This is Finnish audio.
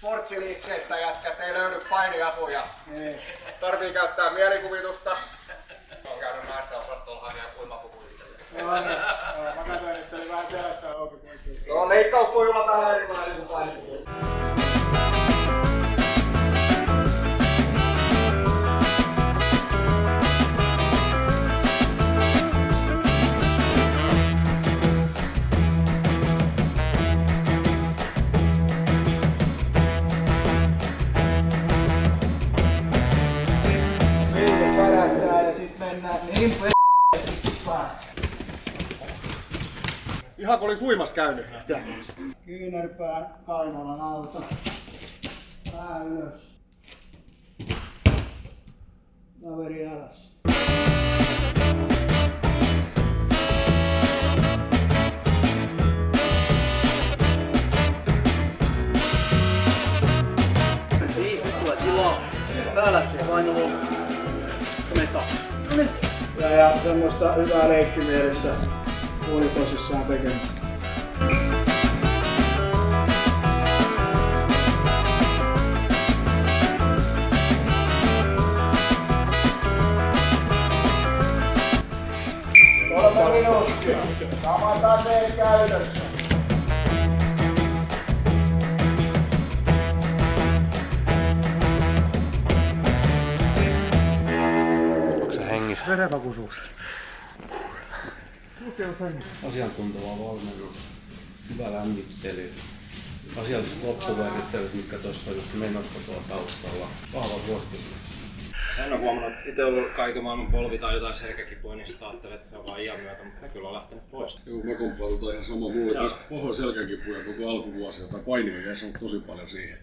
sporttiliikkeestä jätkät, ei löydy painiasuja. Ei. Tarvii käyttää mielikuvitusta. On käynyt naisten-osastollahan ja uimapukuja. Joo, niin. Mä katsoin, että se oli vähän sellaista auki kuitenkin. No leikkaussuilla vähän erilainen kuin painiasuja. Viikko pärähtää ja sit mennään niin p***sti vaan. Ihan kun oli uimassa käynyt. Kyynärpään Kainolan alta. Pää ylös. Kaveri alas. Liikuttua tilaa. Pää lähtee painoon. Ja semmoista hyvää leikkimielistä oli tosissaan tekemistä. Kolme minuuttia. Sama taseen käytössä. Verenvakuisuus. Asiantunteva valmennus, hyvä lämmittely, asialliset loppuvärittelyt, mitkä tuossa on just menossa tuolla taustalla, vahva suositus. Sen on huomannut, että itse on ollut kaiken maailman polvi tai jotain selkäkipua, niin sitten ajattelee, että se on vaan iän myötä, mutta ne kyllä on lähtenyt pois. Joo, mä komppailutaan ihan sama. Mulla oli pahoin selkäkipuja koko alkuvuosia, tai painimia jäi tosi paljon siihen.